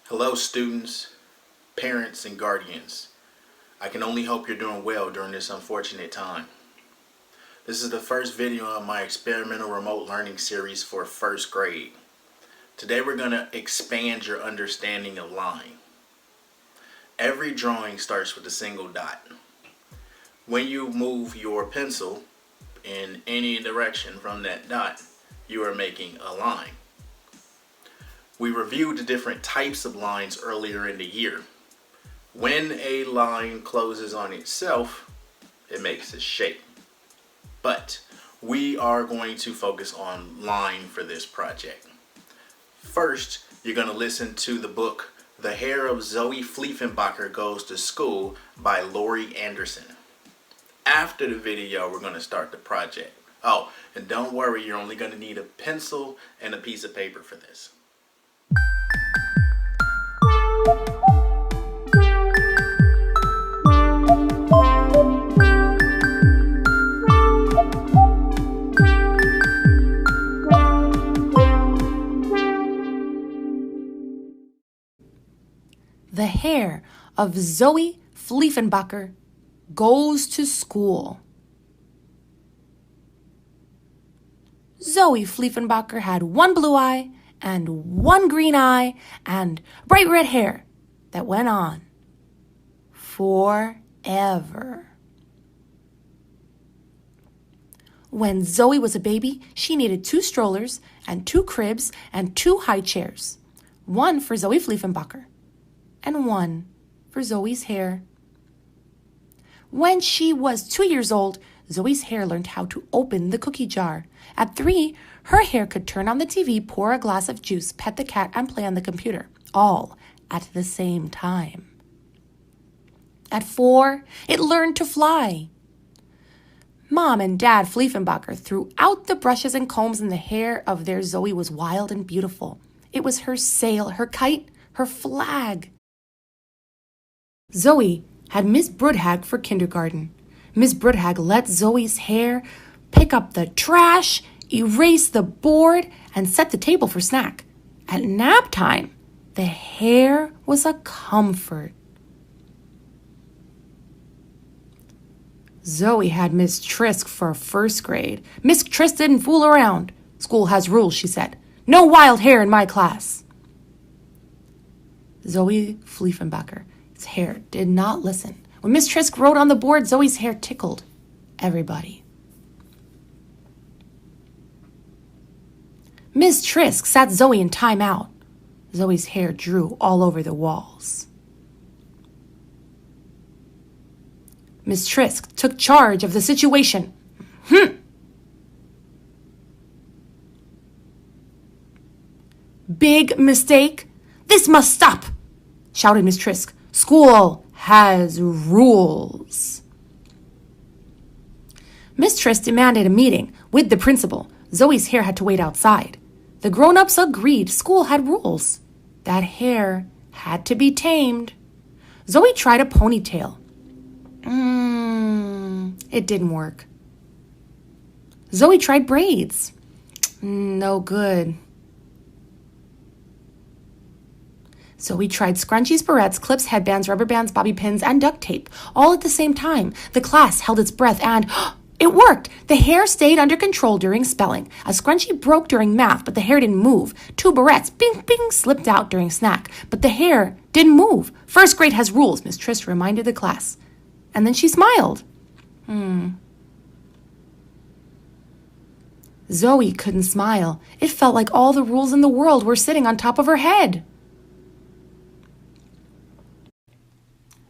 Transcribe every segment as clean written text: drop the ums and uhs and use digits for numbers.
Hello students, parents, and guardians. I can only hope you're doing well during this unfortunate time. This is the first video of my experimental remote learning series for first grade. Today we're going to expand your understanding of line. Every drawing starts with a single dot. When you move your pencil in any direction from that dot, you are making a line. We reviewed the different types of lines earlier in the year. When a line closes on itself, it makes a shape. But we are going to focus on line for this project. First, you're going to listen to the book The Hair of Zoe Fliefenbacher Goes to School by Lori Anderson. After the video, we're going to start the project. Oh, and don't worry, you're only going to need a pencil and a piece of paper for this. The hair of Zoe Fliefenbacher goes to school. Zoe Fliefenbacher had one blue eye and one green eye and bright red hair that went on forever. When Zoe was a baby, she needed 2 strollers and 2 cribs and 2 high chairs, one for Zoe Fliefenbacher and one for Zoe's hair. When she was 2 years old, Zoe's hair learned how to open the cookie jar. At 3, her hair could turn on the TV, pour a glass of juice, pet the cat, and play on the computer, all at the same time. At 4, it learned to fly. Mom and Dad Fliefenbacher threw out the brushes and combs, and the hair of their Zoe was wild and beautiful. It was her sail, her kite, her flag. Zoe had Miss Brudhag for kindergarten. Miss Brudhag let Zoe's hair pick up the trash, erase the board, and set the table for snack. At nap time, the hair was a comfort. Zoe had Miss Trisk for first grade. Miss Trisk didn't fool around. School has rules, she said. No wild hair in my class. Zoe Fliefenbacher's hair did not listen. When Miss Trisk wrote on the board, Zoe's hair tickled everybody. Miss Trisk sat Zoe in time out. Zoe's hair drew all over the walls. Miss Trisk took charge of the situation. Big mistake. This must stop, shouted Miss Trisk. School has rules. Miss Trisk demanded a meeting with the principal. Zoe's hair had to wait outside. The grown-ups agreed school had rules. That hair had to be tamed. Zoe tried a ponytail. It didn't work. Zoe tried braids. No good. Zoe tried scrunchies, barrettes, clips, headbands, rubber bands, bobby pins, and duct tape, all at the same time. The class held its breath and it worked! The hair stayed under control during spelling. A scrunchie broke during math, but the hair didn't move. 2 barrettes, bing, bing, slipped out during snack, but the hair didn't move. First grade has rules, Miss Trisk reminded the class. And then she smiled. Zoe couldn't smile. It felt like all the rules in the world were sitting on top of her head.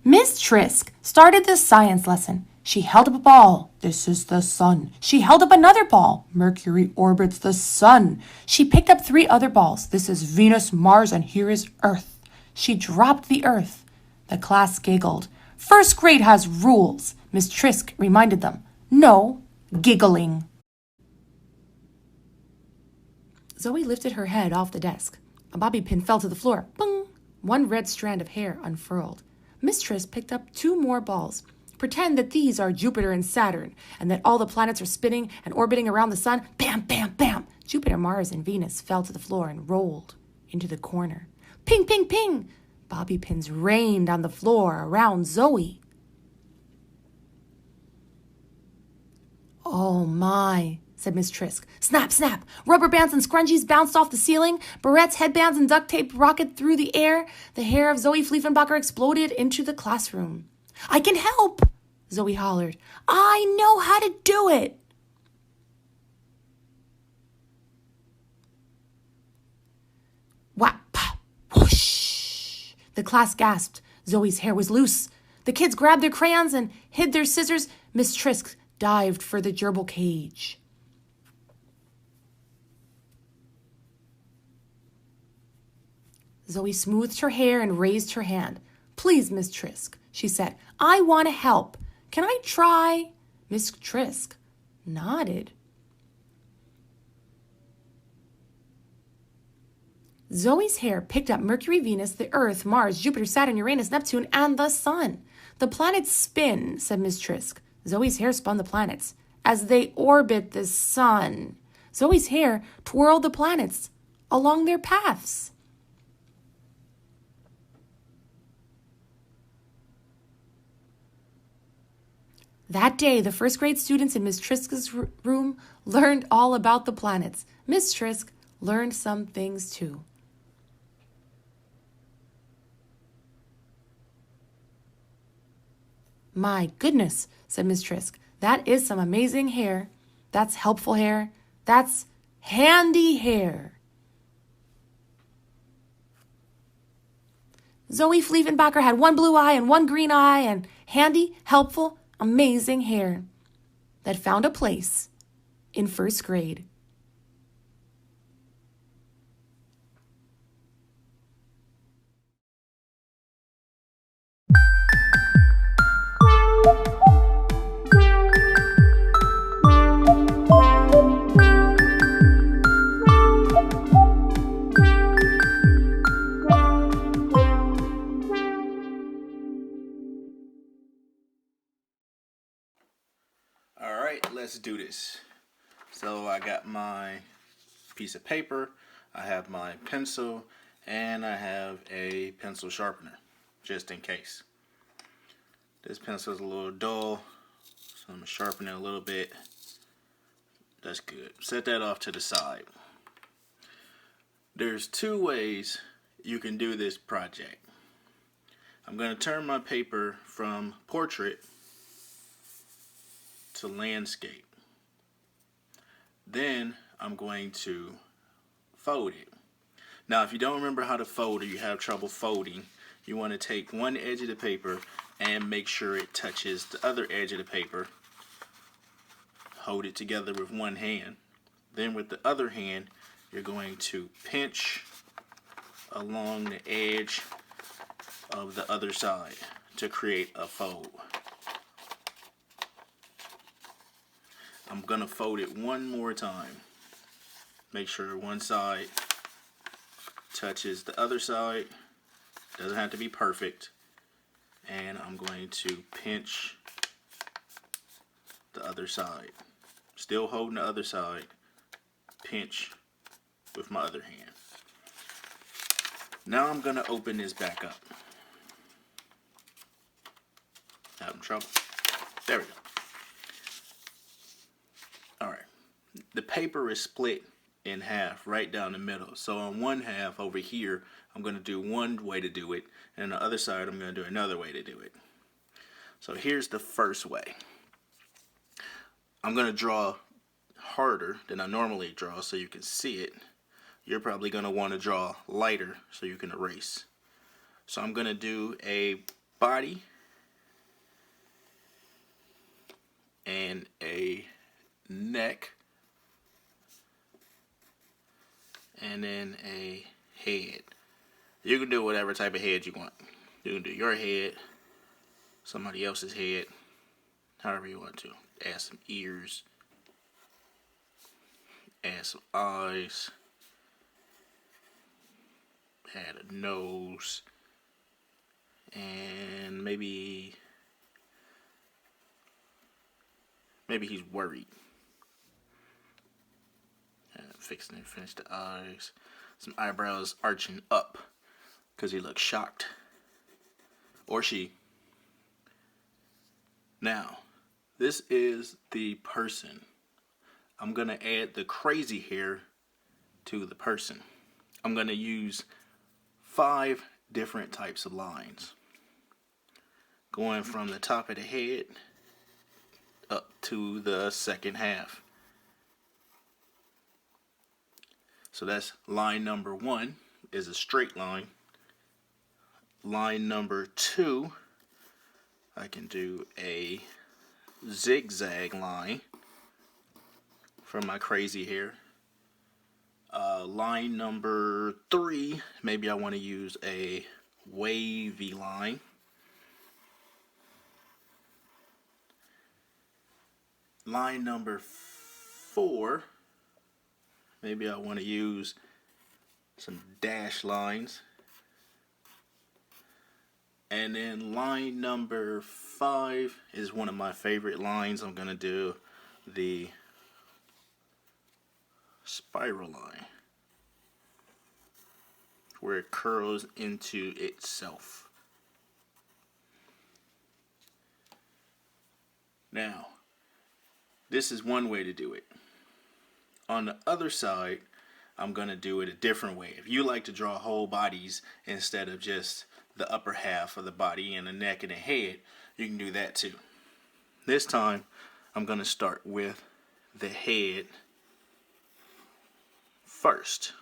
Miss Trisk started the science lesson. She held up a ball. This is the sun. She held up another ball. Mercury orbits the sun. She picked up 3 other balls. This is Venus, Mars, and here is Earth. She dropped the Earth. The class giggled. First grade has rules, Miss Trisk reminded them. No giggling. Zoe lifted her head off the desk. A bobby pin fell to the floor. Bung! 1 red strand of hair unfurled. Miss Trisk picked up 2 more balls. Pretend that these are Jupiter and Saturn, and that all the planets are spinning and orbiting around the sun. Bam, bam, bam! Jupiter, Mars, and Venus fell to the floor and rolled into the corner. Ping, ping, ping. Bobby pins rained on the floor around Zoe. Oh my, said Miss Trisk. Snap, snap. Rubber bands and scrunchies bounced off the ceiling. Barrettes, headbands, and duct tape rocketed through the air. The hair of Zoe Flieffenbacher exploded into the classroom. I can help, Zoe hollered. I know how to do it. Whap, pop, whoosh. The class gasped. Zoe's hair was loose. The kids grabbed their crayons and hid their scissors. Miss Trisk dived for the gerbil cage. Zoe smoothed her hair and raised her hand. Please, Miss Trisk, she said. I want to help. Can I try? Miss Trisk nodded. Zoe's hair picked up Mercury, Venus, the Earth, Mars, Jupiter, Saturn, Uranus, Neptune, and the Sun. The planets spin, said Miss Trisk. Zoe's hair spun the planets as they orbit the Sun. Zoe's hair twirled the planets along their paths. That day, the first grade students in Miss Trisk's room learned all about the planets. Miss Trisk learned some things too. My goodness, said Miss Trisk. That is some amazing hair. That's helpful hair. That's handy hair. Zoe Flieffenbacher had one blue eye and one green eye and handy, helpful, amazing hair that found a place in first grade. Let's do this. So I got my piece of paper, I have my pencil, and I have a pencil sharpener, just in case. This pencil is a little dull, so I'm going to sharpen it a little bit. That's good. Set that off to the side. There's two ways you can do this project. I'm going to turn my paper from portrait to landscape. Then I'm going to fold it. Now, if you don't remember how to fold or you have trouble folding, you want to take one edge of the paper and make sure it touches the other edge of the paper. Hold it together with one hand. Then with the other hand, you're going to pinch along the edge of the other side to create a fold. I'm going to fold it one more time. Make sure one side touches the other side. Doesn't have to be perfect. And I'm going to pinch the other side. Still holding the other side. Pinch with my other hand. Now I'm going to open this back up. Having trouble? There we go. Alright. The paper is split in half right down the middle. So on one half over here, I'm going to do one way to do it. And on the other side, I'm going to do another way to do it. So here's the first way. I'm going to draw harder than I normally draw so you can see it. You're probably going to want to draw lighter so you can erase. So I'm going to do a body and a neck and then a head. You can do whatever type of head you want. You can do your head, somebody else's head, however you want to. Add some ears, add some eyes, add a nose, and maybe he's worried. Fix the eyes. Some eyebrows arching up. because he looks shocked. Or she. Now, this is the person. I'm going to add the crazy hair to the person. I'm going to use 5 different types of lines. Going from the top of the head up to the second half. So that's line number 1 is a straight line. Line number 2, I can do a zigzag line for my crazy hair. Line number 3, maybe I want to use a wavy line. Line number 4, maybe I want to use some dash lines. And then line number 5 is one of my favorite lines. I'm going to do the spiral line, where it curls into itself. Now, this is one way to do it. On the other side, I'm going to do it a different way. If you like to draw whole bodies instead of just the upper half of the body and the neck and the head, you can do that too. This time, I'm going to start with the head first.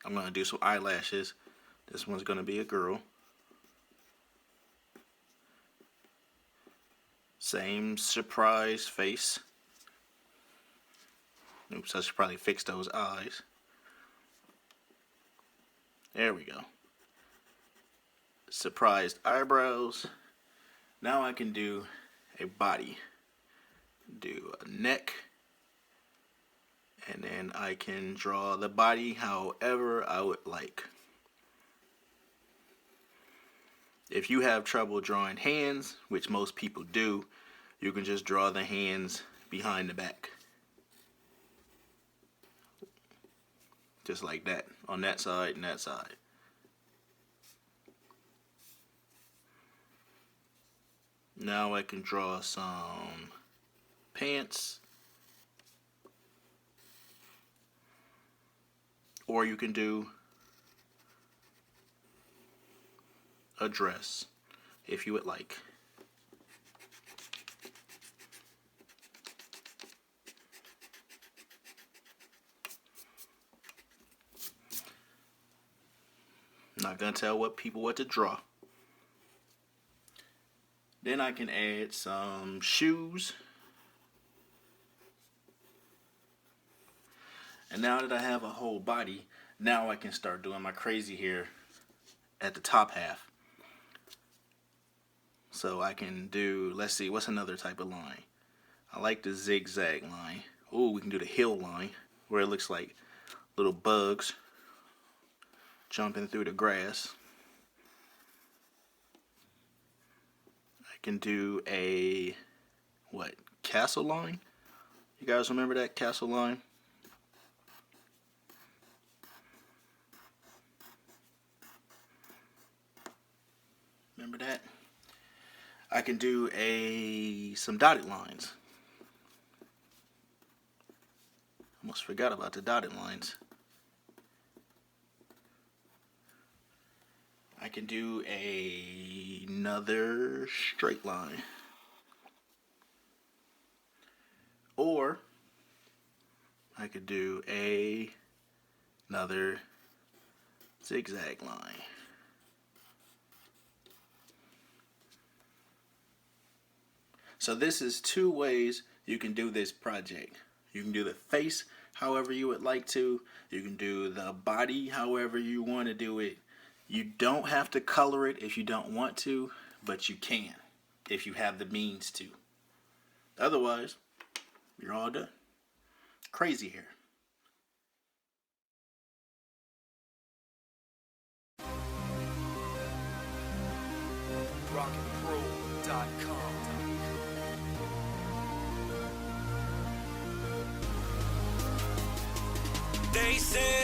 I'm going to do some eyelashes. This one's going to be a girl. Same surprise face. Oops, I should probably fix those eyes. There we go. Surprised eyebrows. Now I can do a body. Do a neck. And then I can draw the body however I would like. If you have trouble drawing hands, which most people do, you can just draw the hands behind the back. Just like that, on that side and that side. Now I can draw some pants. Or you can do a dress, if you would like. Not gonna tell people what to draw. Then I can add some shoes. And now that I have a whole body, now I can start doing my crazy hair at the top half. So I can do, let's see, what's another type of line? I like the zigzag line. Oh, we can do the hill line, where it looks like little bugs jumping through the grass. I can do a, castle line? You guys remember that castle line? Remember that? I can do some dotted lines. Almost forgot about the dotted lines. I can do another straight line. Or I could do another zigzag line. So this is 2 ways you can do this project. You can do the face however you would like to. You can do the body however you want to do it. You don't have to color it if you don't want to, but you can if you have the means to. Otherwise, you're all done. Crazy hair. mrcobbsart.com faces.